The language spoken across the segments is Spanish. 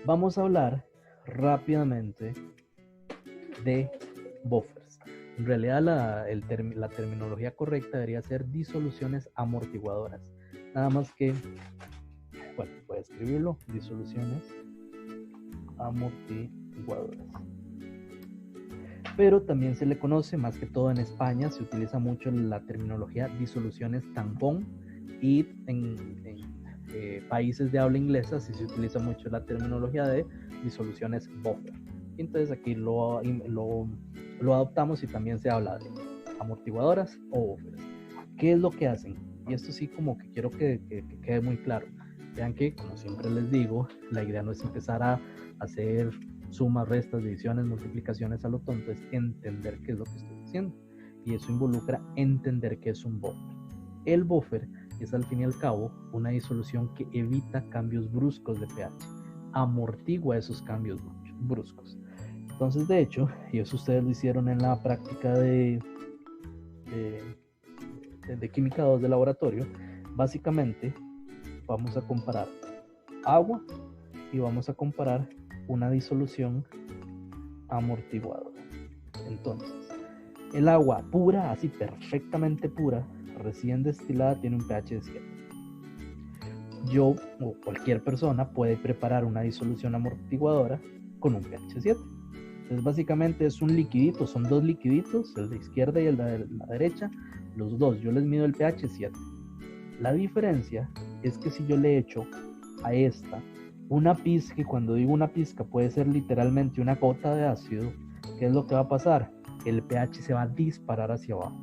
Vamos a hablar rápidamente de buffers. En realidad la terminología correcta debería ser disoluciones amortiguadoras. Nada más que, bueno, voy a escribirlo, disoluciones amortiguadoras. Pero también se le conoce, más que todo en España, se utiliza mucho la terminología disoluciones tampón, y en países de habla inglesa sí se utiliza mucho la terminología de disoluciones buffer. Entonces aquí lo adoptamos y también se habla de amortiguadoras o buffers. ¿Qué es lo que hacen? Y esto sí como que quiero que quede muy claro. Vean que, como siempre les digo, la idea no es empezar a hacer sumas, restas, divisiones, multiplicaciones a lo tonto, es entender qué es lo que estoy diciendo. Y eso involucra entender qué es un buffer. El buffer es al fin y al cabo una disolución que evita cambios bruscos de pH, amortigua esos cambios bruscos. Entonces, de hecho, y eso ustedes lo hicieron en la práctica de química 2 de laboratorio, básicamente vamos a comparar agua y vamos a comparar una disolución amortiguadora. Entonces, el agua pura, así perfectamente pura, recién destilada, tiene un pH de 7. Yo o cualquier persona puede preparar una disolución amortiguadora con un pH 7. Entonces básicamente es un liquidito, son dos liquiditos, el de izquierda y el de la derecha, los dos, yo les mido el pH 7. La diferencia es que si yo le echo a esta una pizca, y cuando digo una pizca puede ser literalmente una gota de ácido, ¿qué es lo que va a pasar? El pH se va a disparar hacia abajo.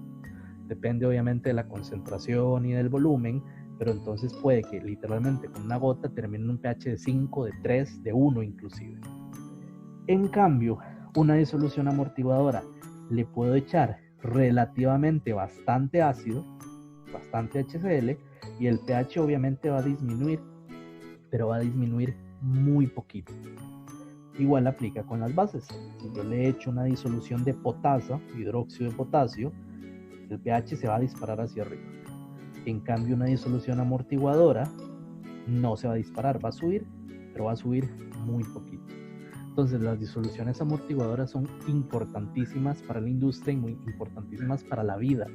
Depende obviamente de la concentración y del volumen, pero entonces puede que literalmente con una gota termine en un pH de 5, de 3, de 1 inclusive. En cambio, una disolución amortiguadora le puedo echar relativamente bastante ácido, bastante HCl, y el pH obviamente va a disminuir, pero va a disminuir muy poquito. Igual aplica con las bases. Si yo le echo una disolución de potasio, hidróxido de potasio, el pH se va a disparar hacia arriba. En cambio, una disolución amortiguadora no se va a disparar, va a subir, pero va a subir muy poquito. Entonces, las disoluciones amortiguadoras son importantísimas para la industria y muy importantísimas para la vida.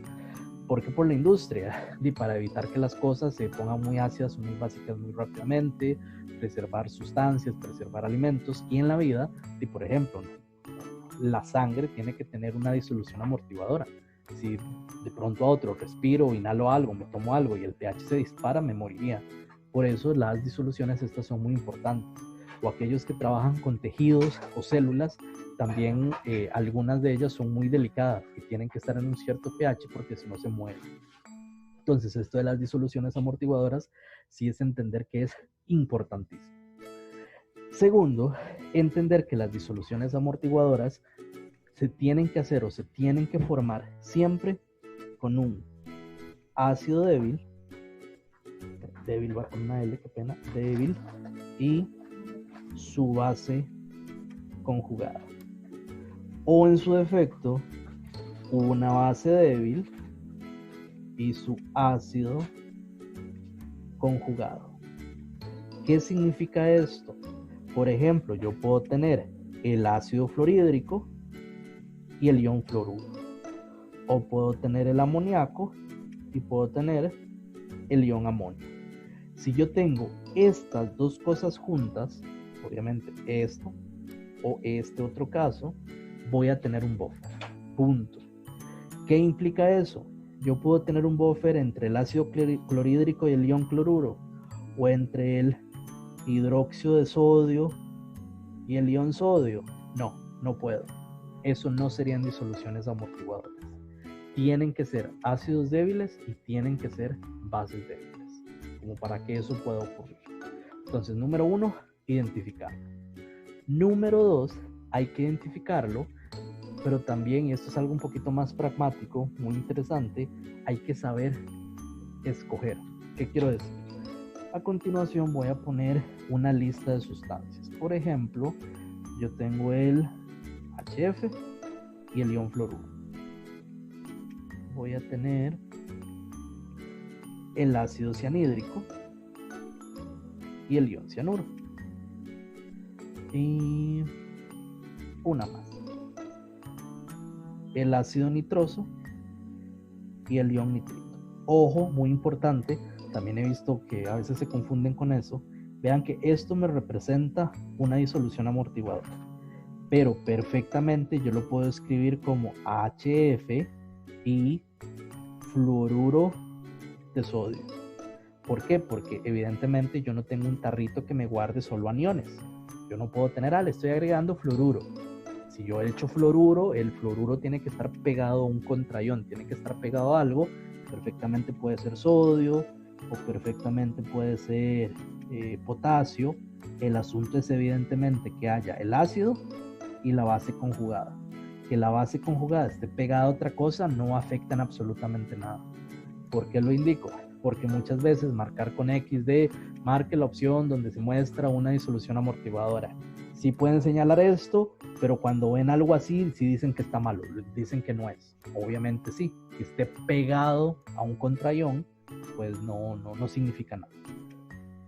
¿Por qué por la industria? Y para evitar que las cosas se pongan muy ácidas o muy básicas muy rápidamente, preservar sustancias, preservar alimentos. Y en la vida, y por ejemplo, la sangre tiene que tener una disolución amortiguadora. Si de pronto a otro respiro, inhalo algo, me tomo algo y el pH se dispara, me moriría. Por eso las disoluciones estas son muy importantes. O aquellos que trabajan con tejidos o células, también algunas de ellas son muy delicadas y tienen que estar en un cierto pH porque si no se mueren. Entonces esto de las disoluciones amortiguadoras sí es entender que es importantísimo. Segundo, entender que las disoluciones amortiguadoras se tienen que hacer o se tienen que formar siempre con un ácido débil va con una L, qué pena, débil, y su base conjugada. O en su defecto, una base débil y su ácido conjugado. ¿Qué significa esto? Por ejemplo, yo puedo tener el ácido fluorhídrico y el ion fluoruro. O puedo tener el amoníaco y puedo tener el ion amonio. Si yo tengo estas dos cosas juntas, obviamente esto o este otro caso, voy a tener un buffer. Punto. ¿Qué implica eso? Yo puedo tener un buffer entre el ácido clorhídrico y el ion cloruro, o entre el hidróxido de sodio y el ion sodio. No, no puedo. Eso no serían disoluciones amortiguadoras. Tienen que ser ácidos débiles y tienen que ser bases débiles, como para que eso pueda ocurrir. Entonces, número 1, identificarlo. Número 2, hay que identificarlo, pero también, y esto es algo un poquito más pragmático, muy interesante, hay que saber escoger. ¿Qué quiero decir? A continuación voy a poner una lista de sustancias. Por ejemplo, yo tengo el HF y el ion fluoruro. Voy a tener el ácido cianhídrico y el ion cianuro. Y una más. El ácido nitroso y el ion nitrito. Ojo, muy importante, también he visto que a veces se confunden con eso. Vean que esto me representa una disolución amortiguadora, pero perfectamente yo lo puedo escribir como HF y fluoruro de sodio. ¿Por qué? Porque evidentemente yo no tengo un tarrito que me guarde solo aniones. Yo no puedo tener, le estoy agregando fluoruro. Si yo he hecho fluoruro, el fluoruro tiene que estar pegado a un contraión, tiene que estar pegado a algo. Perfectamente puede ser sodio o perfectamente puede ser potasio. El asunto es evidentemente que haya el ácido y la base conjugada. Que la base conjugada esté pegada a otra cosa no afecta en absolutamente nada. ¿Por qué lo indico? Porque muchas veces marcar con XD, marque la opción donde se muestra una disolución amortiguadora. Sí pueden señalar esto, pero cuando ven algo así, sí dicen que está malo, dicen que no es. Obviamente sí, que esté pegado a un contraión, pues no significa nada.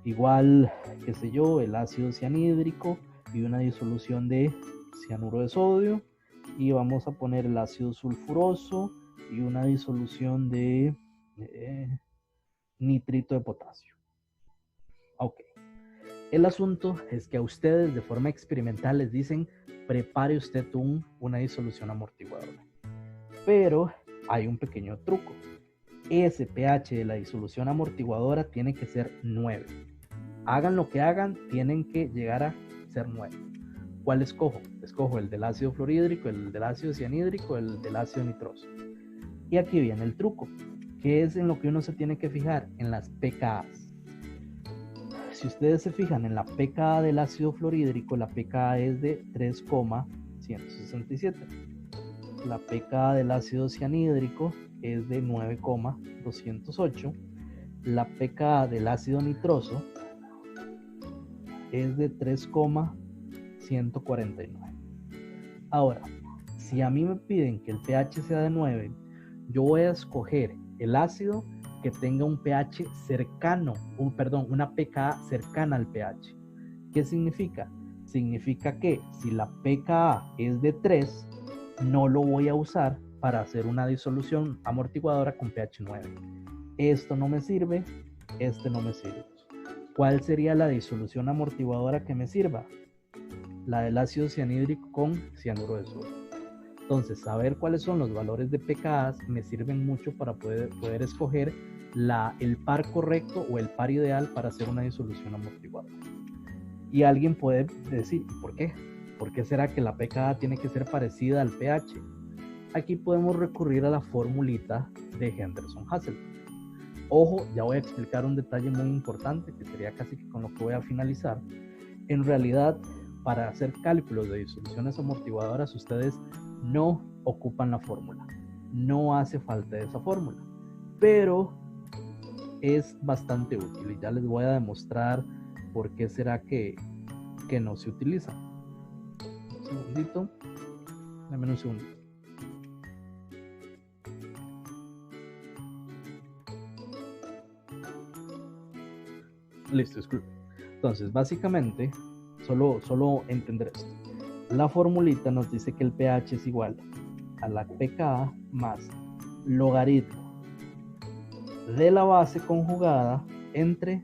Igual, qué sé yo, el ácido cianhídrico y una disolución de cianuro de sodio. Y vamos a poner el ácido sulfuroso y una disolución de nitrito de potasio. Ok. El asunto es que a ustedes de forma experimental les dicen, prepare usted una disolución amortiguadora. Pero hay un pequeño truco. Ese pH de la disolución amortiguadora tiene que ser 9. Hagan lo que hagan, tienen que llegar a ser 9. ¿Cuál escojo? Escojo el del ácido fluorhídrico, el del ácido cianhídrico, el del ácido nitroso. Y aquí viene el truco, que es en lo que uno se tiene que fijar, en las pKa's. Si ustedes se fijan en la pKa del ácido fluorhídrico, la pKa es de 3,167. La pKa del ácido cianhídrico es de 9,208. La pKa del ácido nitroso es de 3,149. Ahora, si a mí me piden que el pH sea de 9, yo voy a escoger el ácido que tenga un pH cercano, una pKa cercana al pH. ¿Qué significa? Significa que si la pKa es de 3, no lo voy a usar para hacer una disolución amortiguadora con pH 9. Esto no me sirve, este no me sirve. ¿Cuál sería la disolución amortiguadora que me sirva? La del ácido cianhídrico con cianuro de sodio. Entonces, saber cuáles son los valores de pKa me sirven mucho para poder escoger el par correcto o el par ideal para hacer una disolución amortiguadora. Y alguien puede decir, ¿por qué? ¿Por qué será que la pKa tiene que ser parecida al pH? Aquí podemos recurrir a la formulita de Henderson-Hasselbalch. Ojo, ya voy a explicar un detalle muy importante que sería casi que con lo que voy a finalizar. En realidad, para hacer cálculos de disoluciones amortiguadoras, ustedes no ocupan la fórmula. No hace falta esa fórmula, pero es bastante útil y ya les voy a demostrar por qué será que no se utiliza. Un segundito. Dame un segundito. Listo, disculpe. Entonces, básicamente, solo entender esto. La formulita nos dice que el pH es igual a la pKa más logaritmo de la base conjugada entre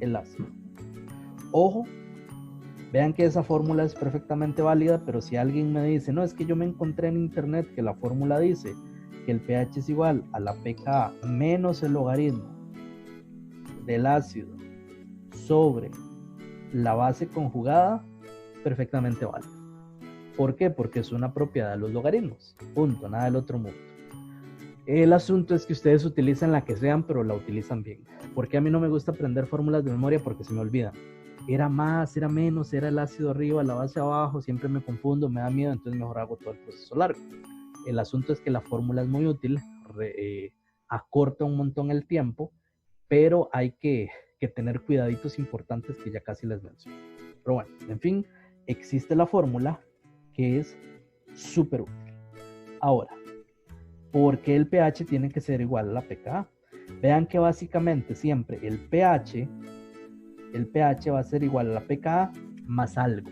el ácido. Ojo, vean que esa fórmula es perfectamente válida, pero si alguien me dice, no, es que yo me encontré en internet que la fórmula dice que el pH es igual a la pKa menos el logaritmo del ácido sobre la base conjugada, perfectamente válida. ¿Por qué? Porque es una propiedad de los logaritmos. Punto, nada del otro mundo. El asunto es que ustedes utilizan la que sean, pero la utilizan bien. Porque a mí no me gusta aprender fórmulas de memoria porque se me olvidan. Era más, era menos, era el ácido arriba, la base abajo, siempre me confundo, me da miedo, entonces mejor hago todo el proceso largo. El asunto es que la fórmula es muy útil, acorta un montón el tiempo, pero hay que tener cuidaditos importantes que ya casi les menciono. Pero bueno, en fin, existe la fórmula que es súper útil. Ahora, ¿por qué el pH tiene que ser igual a la pKa? Vean que básicamente siempre el pH va a ser igual a la pKa más algo.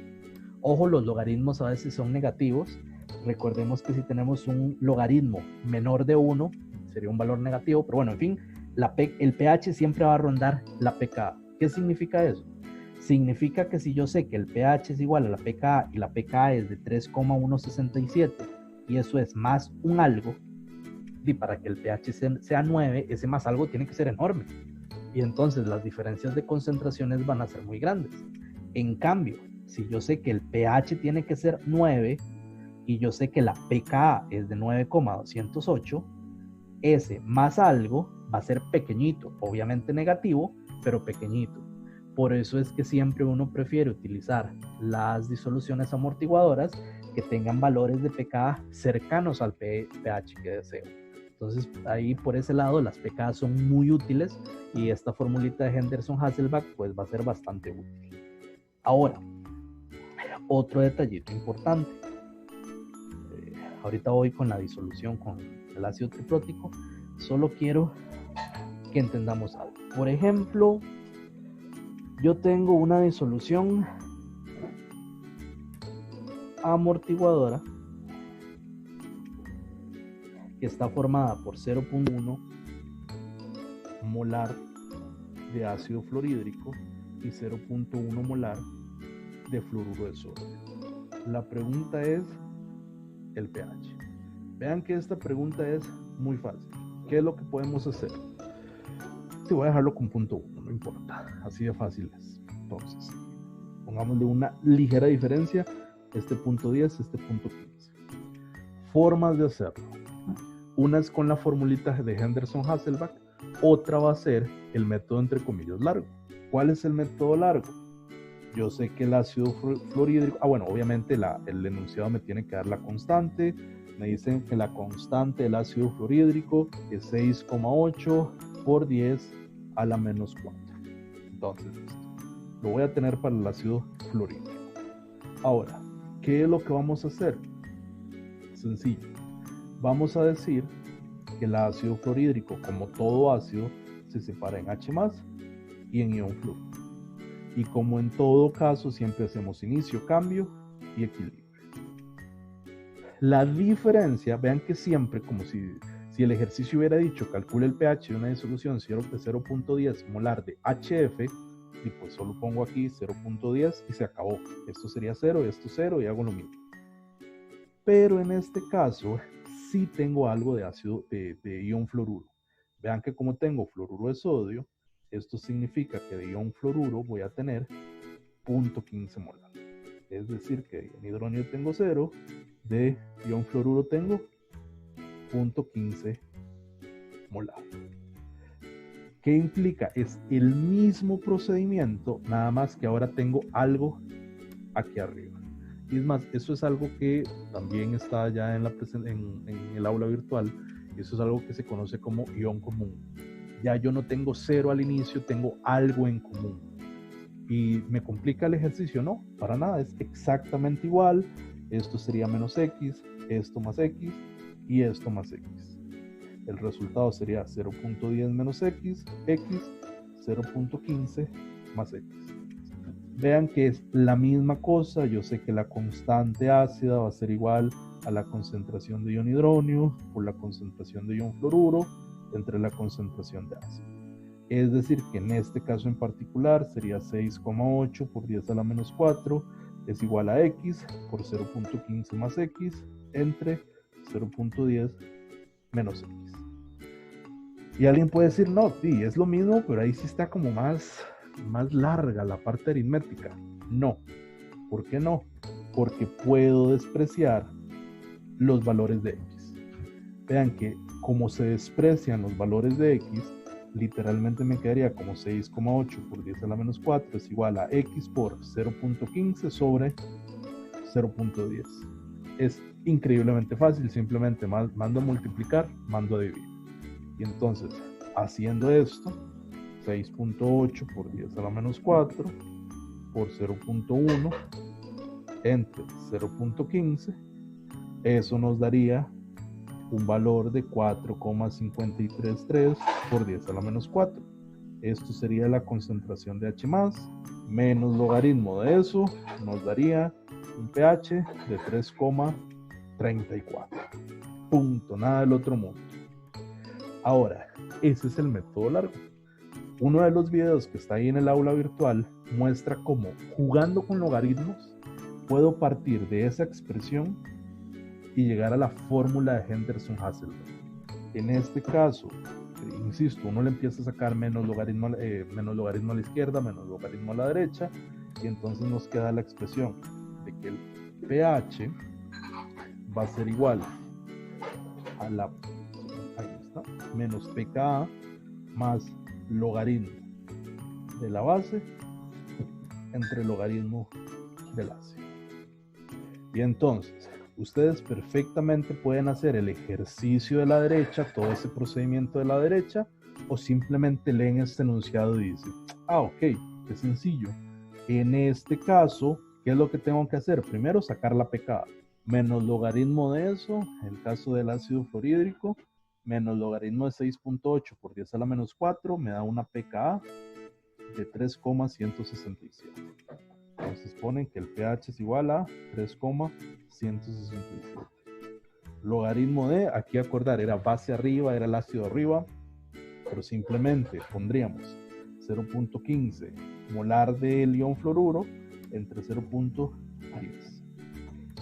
Ojo, los logaritmos a veces son negativos. Recordemos que si tenemos un logaritmo menor de 1, sería un valor negativo, pero bueno, en fin, el pH siempre va a rondar la pKa. ¿Qué significa eso? Significa que si yo sé que el pH es igual a la pKa y la pKa es de 3,167 y eso es más un algo, y para que el pH sea 9, ese más algo tiene que ser enorme. Y entonces las diferencias de concentraciones van a ser muy grandes. En cambio, si yo sé que el pH tiene que ser 9 y yo sé que la pKa es de 9,208, ese más algo va a ser pequeñito, obviamente negativo, pero pequeñito. Por eso es que siempre uno prefiere utilizar las disoluciones amortiguadoras que tengan valores de pKa cercanos al pH que deseo. Entonces, ahí por ese lado las pKa son muy útiles y esta formulita de Henderson-Hasselbalch pues va a ser bastante útil. Ahora, otro detallito importante. Ahorita voy con la disolución con el ácido triprótico. Solo quiero que entendamos algo. Por ejemplo, yo tengo una disolución amortiguadora que está formada por 0.1 molar de ácido fluorhídrico y 0.1 molar de fluoruro de sodio. La pregunta es el pH. Vean que esta pregunta es muy fácil. ¿Qué es lo que podemos hacer? Sí, voy a dejarlo con 0.1, no importa. Así de fácil es. Entonces, pongámosle una ligera diferencia. Este 0.10, este 0.15. Formas de hacerlo. Una es con la formulita de Henderson-Hasselbalch. Otra va a ser el método entre comillas largo. ¿Cuál es el método largo? Yo sé que el ácido fluorhídrico, bueno, obviamente el enunciado me tiene que dar la constante. Me dicen que la constante del ácido fluorhídrico es 6,8 por 10 a la menos 4. Entonces, lo voy a tener para el ácido fluorhídrico. Ahora, ¿qué es lo que vamos a hacer? Sencillo. Vamos a decir que el ácido fluorhídrico, como todo ácido, se separa en H+ y en ion fluoruro. Y como en todo caso siempre hacemos inicio, cambio y equilibrio. La diferencia, vean que siempre, como si el ejercicio hubiera dicho calcule el pH de una disolución de 0.10 molar de HF, y pues solo pongo aquí 0.10 y se acabó. Esto sería 0, esto 0 y hago lo mismo. Pero en este caso sí tengo algo de ácido de ion fluoruro. Vean que como tengo fluoruro de sodio, esto significa que de ion fluoruro voy a tener 0.15 molar. Es decir, que en hidrógeno tengo 0, de ion fluoruro tengo 0.15 molar. ¿Qué implica? Es el mismo procedimiento, nada más que ahora tengo algo aquí arriba. Y es más, eso es algo que también está ya en el aula virtual. Eso es algo que se conoce como ion común. Ya yo no tengo 0 al inicio, tengo algo en común. ¿Y me complica el ejercicio? No, para nada, es exactamente igual. Esto sería menos x, esto más x y esto más x. El resultado sería 0.10 menos x, 0.15 más x. Vean que es la misma cosa. Yo sé que la constante ácida va a ser igual a la concentración de ion hidrógeno por la concentración de ion fluoruro entre la concentración de ácido. Es decir, que en este caso en particular sería 6,8 por 10 a la menos 4 es igual a x por 0.15 más x entre 0.10 menos x. Y alguien puede decir, no, sí, es lo mismo, pero ahí sí está como más larga la parte aritmética. No. ¿Por qué no? Porque puedo despreciar los valores de x. Vean que como se desprecian los valores de x, literalmente me quedaría como 6,8 por 10 a la menos 4 es igual a x por 0.15 sobre 0.10. Es increíblemente fácil, simplemente mando a multiplicar, mando a dividir. Y entonces, haciendo esto, 6.8 por 10 a la menos 4 por 0.1 entre 0.15, eso nos daría un valor de 4,533 por 10 a la menos 4. Esto sería la concentración de H+, menos logaritmo de eso nos daría un pH de 3,34. Punto, nada del otro mundo. Ahora, ese es el método largo. Uno de los videos que está ahí en el aula virtual muestra cómo, jugando con logaritmos, puedo partir de esa expresión y llegar a la fórmula de Henderson-Hasselbalch. En este caso, insisto, uno le empieza a sacar menos logaritmo a la izquierda, menos logaritmo a la derecha, y entonces nos queda la expresión de que el pH va a ser igual a la, ahí está, menos pKa más logaritmo de la base entre logaritmo del ácido. Y entonces, ustedes perfectamente pueden hacer el ejercicio de la derecha, todo ese procedimiento de la derecha, o simplemente leen este enunciado y dicen, ok, qué sencillo. En este caso, ¿qué es lo que tengo que hacer? Primero, sacar la pKa, menos logaritmo de eso, en el caso del ácido fluorhídrico, menos logaritmo de 6.8 por 10 a la menos 4, me da una pKa de 3,167. Entonces ponen que el pH es igual a 3,167. Logaritmo de, aquí acordar, era base arriba, era el ácido arriba, pero simplemente pondríamos 0.15 molar de león fluoruro entre 0.10.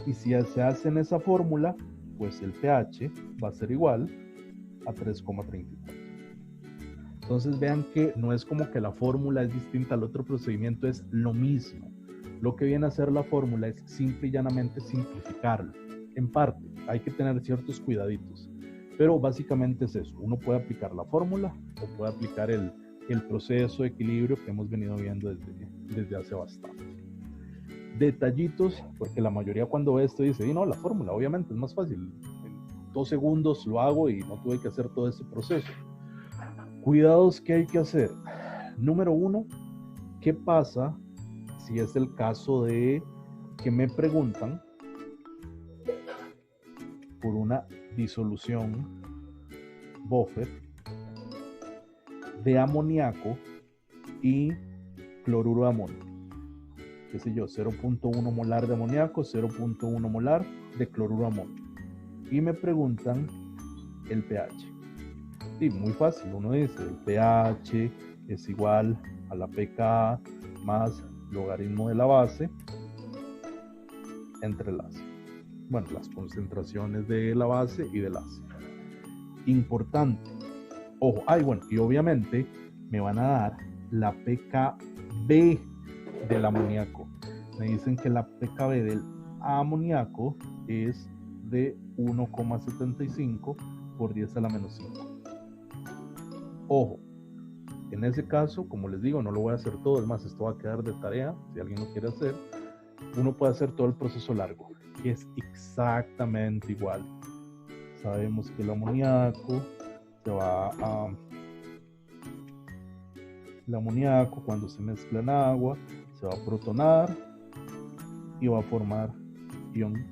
Y si se hace en esa fórmula, pues el pH va a ser igual a 3,34. Entonces vean que no es como que la fórmula es distinta al otro procedimiento, es lo mismo. Lo que viene a hacer la fórmula es simple y llanamente simplificarlo. En parte, hay que tener ciertos cuidaditos, pero básicamente es eso. Uno puede aplicar la fórmula o puede aplicar el proceso de equilibrio que hemos venido viendo desde hace bastante. Detallitos, porque la mayoría cuando ve esto dice, no, la fórmula obviamente es más fácil. En 2 segundos lo hago y no tuve que hacer todo ese proceso. Cuidados que hay que hacer. Número 1, ¿qué pasa si es el caso de que me preguntan por una disolución buffer de amoníaco y cloruro de amonio? Qué sé yo, 0.1 molar de amoníaco, 0.1 molar de cloruro de amonio. Y me preguntan el pH. Sí, muy fácil. Uno dice, el pH es igual a la pKa más logaritmo de la base entre las concentraciones de la base y del ácido. Importante. Ojo, y obviamente me van a dar la pKb del amoníaco. Me dicen que la pKb del amoníaco es de 1,75 por 10 a la menos 5. Ojo, en ese caso, como les digo, no lo voy a hacer todo, es más, esto va a quedar de tarea, si alguien lo quiere hacer. Uno puede hacer todo el proceso largo, que es exactamente igual. Sabemos que el amoníaco se va a... El amoníaco, cuando se mezcla en agua, se va a protonar y va a formar ion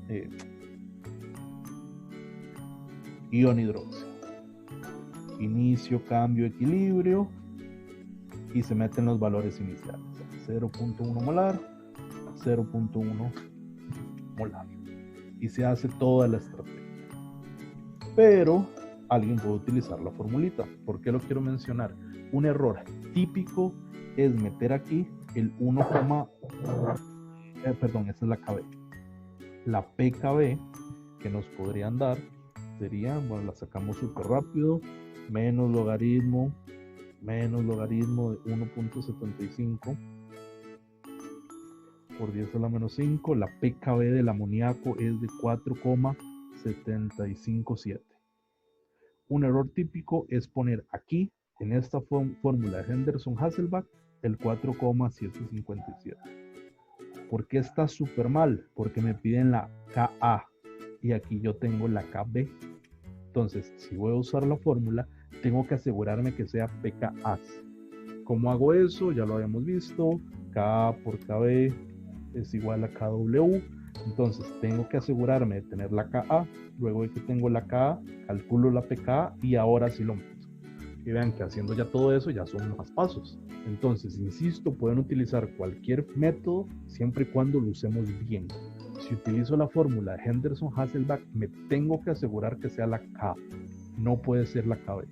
hidróxido. Inicio, cambio, equilibrio y se meten los valores iniciales. 0.1 molar, 0.1 molar. Y se hace toda la estrategia. Pero alguien puede utilizar la formulita. ¿Por qué lo quiero mencionar? Un error típico es meter aquí el 1, esa es la KB. La PKB que nos podrían dar sería, la sacamos súper rápido, menos logaritmo de 1.75 por 10 a la menos 5. La PKB del amoníaco es de 4,757. Un error típico es poner aquí, en esta fórmula de Henderson-Hasselbalch, el 4,757. ¿Por qué está súper mal? Porque me piden la Ka y aquí yo tengo la KB. Entonces, si voy a usar la fórmula, tengo que asegurarme que sea pKa. ¿Cómo hago eso? Ya lo habíamos visto. K por KB es igual a KW. Entonces, tengo que asegurarme de tener la Ka. Luego de que tengo la Ka, calculo la pKa y ahora sí lo meto. Y vean que haciendo ya todo eso ya son más pasos. Entonces, insisto, pueden utilizar cualquier método siempre y cuando lo usemos bien. Si utilizo la fórmula de Henderson-Hasselbalch, me tengo que asegurar que sea la K, no puede ser la KB.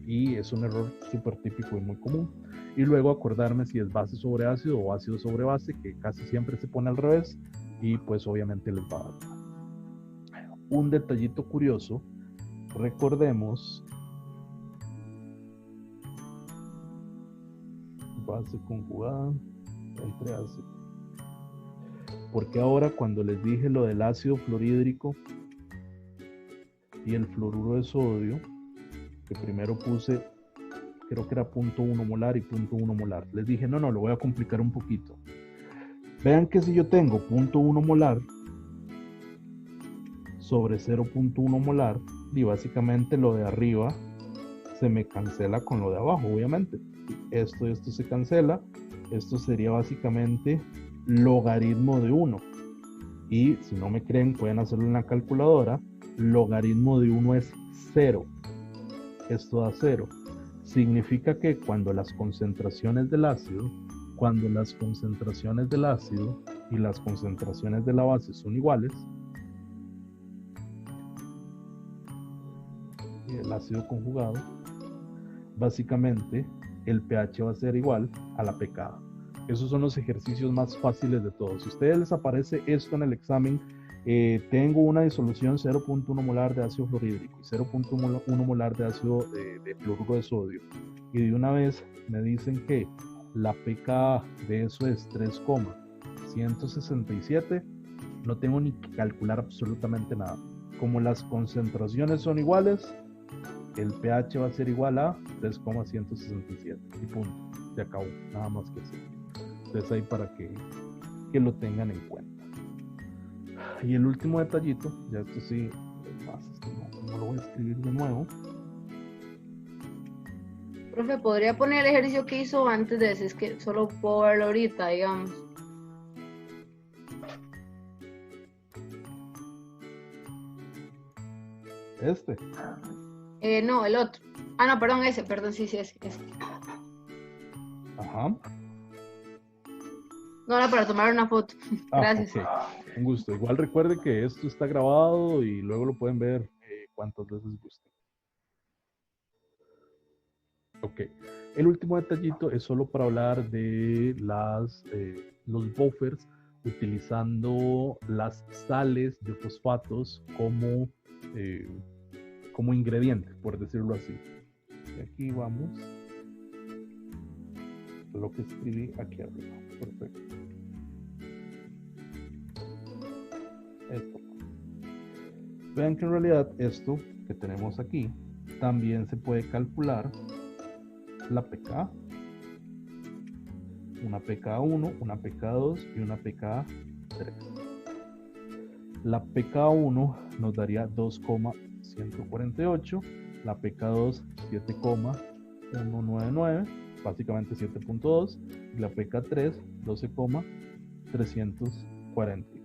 Y es un error súper típico y muy común. Y luego acordarme si es base sobre ácido o ácido sobre base, que casi siempre se pone al revés, y pues obviamente les va a dar. Un detallito curioso, recordemos, base conjugada entre ácido. Porque ahora cuando les dije lo del ácido fluorhídrico y el fluoruro de sodio, que primero puse, creo que era 0.1 molar y 0.1 molar, les dije no, lo voy a complicar un poquito. Vean que si yo tengo 0.1 molar sobre 0.1 molar, y básicamente lo de arriba se me cancela con lo de abajo, obviamente. Esto y esto se cancela. Esto sería básicamente logaritmo de 1. Y si no me creen, pueden hacerlo en la calculadora. Logaritmo de 1 es 0. Esto da 0. Significa que cuando las concentraciones del ácido y las concentraciones de la base son iguales, y el ácido conjugado, básicamente el pH va a ser igual a la pKa. Esos son los ejercicios más fáciles de todos. Si a ustedes les aparece esto en el examen, tengo una disolución 0.1 molar de ácido fluorhídrico y 0.1 molar de ácido de fluoruro de sodio, y de una vez me dicen que la pKa de eso es 3,167, no tengo ni que calcular absolutamente nada. Como las concentraciones son iguales, el pH va a ser igual a 3,167 y punto, se acabó, nada más que eso. Entonces ahí para que lo tengan en cuenta. Y el último detallito, ya esto sí, no lo voy a escribir de nuevo. Profe, ¿podría poner el ejercicio que hizo antes de ese? Es que solo puedo verlo ahorita, digamos. Este. No, el otro. Ah, no, perdón, ese, sí, ese. Ajá. No era para tomar una foto. Gracias. Okay. Un gusto. Igual recuerde que esto está grabado y luego lo pueden ver cuantas veces gusten. Ok. El último detallito es solo para hablar de los buffers utilizando las sales de fosfatos como ingrediente, por decirlo así. Y aquí vamos a lo que escribí aquí arriba. Perfecto. Esto. Vean que en realidad esto que tenemos aquí también se puede calcular la pKa, una pKa1, una pKa2 y una pKa3. La pKa1 nos daría 2,148, la pKa2 7,199, básicamente 7.2, y la pKa3 12,345.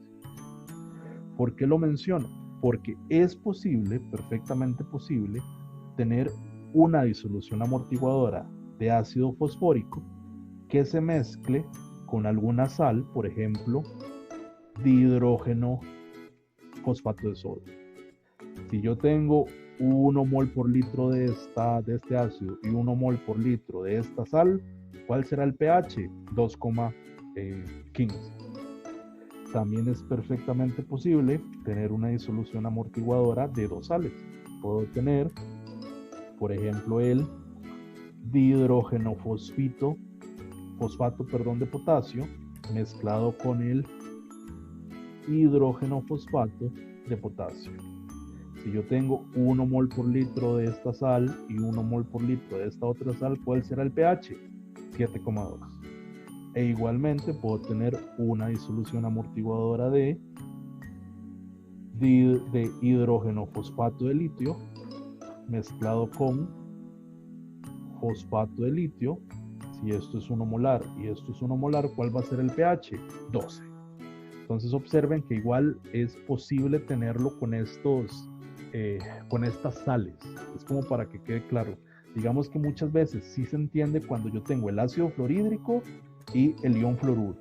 ¿Por qué lo menciono? Porque es posible, perfectamente posible, tener una disolución amortiguadora de ácido fosfórico que se mezcle con alguna sal, por ejemplo, dihidrógeno fosfato de sodio. Si yo tengo 1 mol por litro de este ácido y 1 mol por litro de esta sal, ¿cuál será el pH? 2,15. También es perfectamente posible tener una disolución amortiguadora de dos sales. Puedo tener, por ejemplo, el dihidrógeno fosfato de potasio mezclado con el hidrógeno fosfato de potasio. Si yo tengo 1 mol por litro de esta sal y 1 mol por litro de esta otra sal, ¿cuál será el pH? 7,2. E igualmente puedo tener una disolución amortiguadora de hidrógeno fosfato de litio mezclado con fosfato de litio. Si esto es 1 molar y esto es 1 molar, ¿cuál va a ser el pH? 12. Entonces observen que igual es posible tenerlo con estas sales. Es como para que quede claro. Digamos que muchas veces sí se entiende cuando yo tengo el ácido fluorhídrico y el ion fluoruro.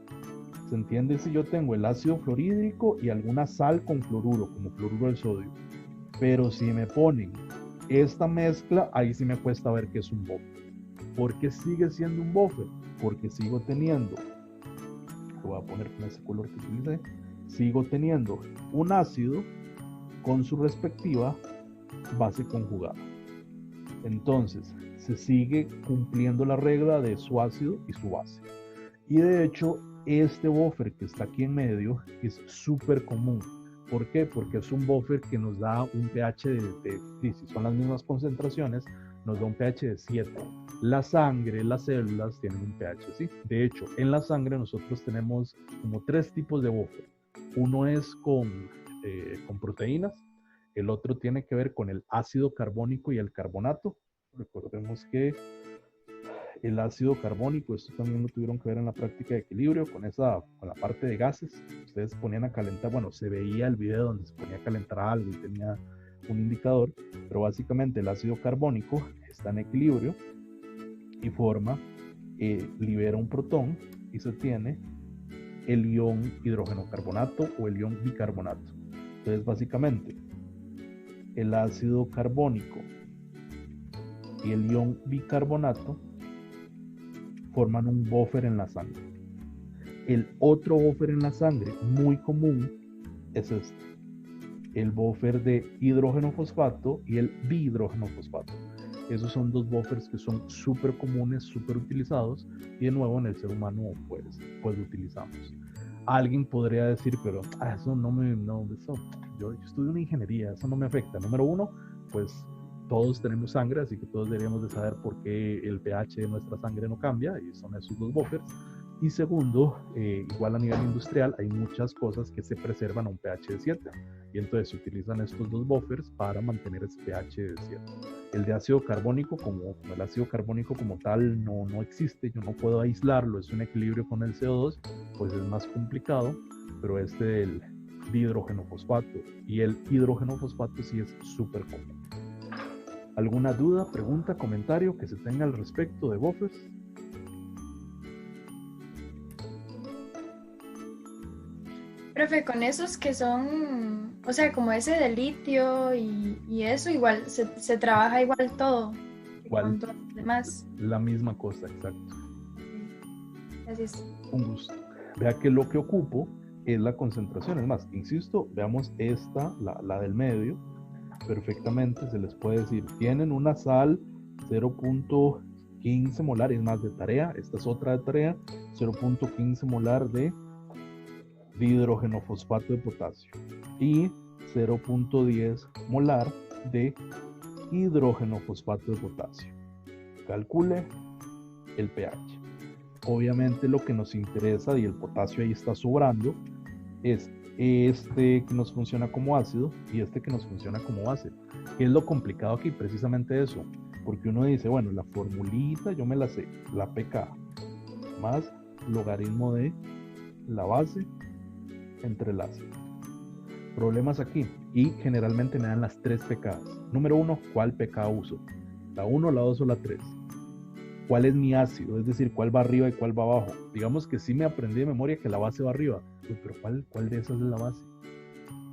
Se entiende si yo tengo el ácido fluorhídrico y alguna sal con fluoruro, como fluoruro de sodio. Pero si me ponen esta mezcla, ahí sí me cuesta ver que es un buffer. ¿Por qué sigue siendo un buffer? Porque sigo teniendo, lo voy a poner con ese color que utilicé, sigo teniendo un ácido con su respectiva base conjugada. Entonces, se sigue cumpliendo la regla de su ácido y su base. Y de hecho, este buffer que está aquí en medio es súper común. ¿Por qué? Porque es un buffer que nos da un pH si son las mismas concentraciones, nos da un pH de 7. La sangre, las células tienen un pH, ¿sí? De hecho, en la sangre nosotros tenemos como 3 tipos de buffer. Uno es con proteínas, el otro tiene que ver con el ácido carbónico y el carbonato. Recordemos que el ácido carbónico, esto también lo tuvieron que ver en la práctica de equilibrio, con la parte de gases. Ustedes ponían a calentar, bueno, se veía el video donde se ponía a calentar algo y tenía un indicador, pero básicamente el ácido carbónico está en equilibrio y libera un protón y se tiene el ion hidrógeno carbonato o el ion bicarbonato. Entonces, básicamente, el ácido carbónico y el ion bicarbonato forman un buffer en la sangre. El otro buffer en la sangre muy común es este, el buffer de hidrógeno fosfato y el dihidrógeno fosfato. Esos son dos buffers que son súper comunes, súper utilizados, y de nuevo en el ser humano pues lo utilizamos. Alguien podría decir, pero eso yo estudio una ingeniería, eso no me afecta. Número uno, pues todos tenemos sangre, así que todos deberíamos de saber por qué el pH de nuestra sangre no cambia, y son esos dos buffers. Y segundo, igual a nivel industrial, hay muchas cosas que se preservan a un pH de 7. Y entonces se utilizan estos dos buffers para mantener ese pH de 7. El de ácido carbónico, como el ácido carbónico como tal no existe, yo no puedo aislarlo, es un equilibrio con el CO2, pues es más complicado, pero este del dihidrógeno fosfato y el hidrógeno fosfato sí es súper común. ¿Alguna duda, pregunta, comentario que se tenga al respecto de buffers? Profe, con esos que son, o sea, como ese de litio y eso, igual se trabaja igual todo. Igual. Con todo lo demás. La misma cosa, exacto. Gracias. Un gusto. Vea que lo que ocupo es la concentración. Es más, insisto, veamos esta, la del medio. Perfectamente se les puede decir, tienen una sal 0.15 molar, es más de tarea, esta es otra de tarea, 0.15 molar de dihidrógeno fosfato de potasio y 0.10 molar de hidrógeno fosfato de potasio. Calcule el pH. Obviamente lo que nos interesa, y el potasio ahí está sobrando, es este que nos funciona como ácido y este que nos funciona como base. ¿Qué es lo complicado aquí? Precisamente eso, porque uno dice, bueno, la formulita yo me la sé, la pK más logaritmo de la base entre el ácido. Problemas aquí, y generalmente me dan las 3 pKs. Número 1, ¿cuál pK uso? ¿La 1, la 2 o la 3? ¿Cuál es mi ácido? Es decir, ¿cuál va arriba y cuál va abajo? Digamos que sí me aprendí de memoria que la base va arriba, pero ¿cuál de esas es la base?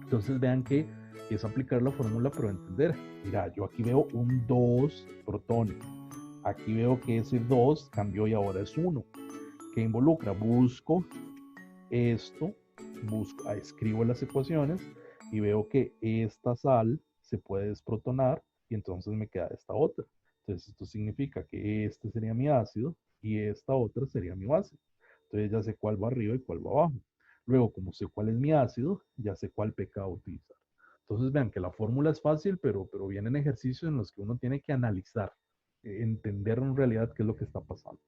Entonces vean que es aplicar la fórmula, pero entender. Mira, yo aquí veo un 2 protones. Aquí veo que ese 2 cambió y ahora es 1. ¿Qué involucra? Busco esto, escribo las ecuaciones y veo que esta sal se puede desprotonar y entonces me queda esta otra. Entonces esto significa que este sería mi ácido y esta otra sería mi base. Entonces ya sé cuál va arriba y cuál va abajo. Luego, como sé cuál es mi ácido, ya sé cuál pK utilizar. Entonces vean que la fórmula es fácil, pero vienen ejercicios en los que uno tiene que analizar, entender en realidad qué es lo que está pasando.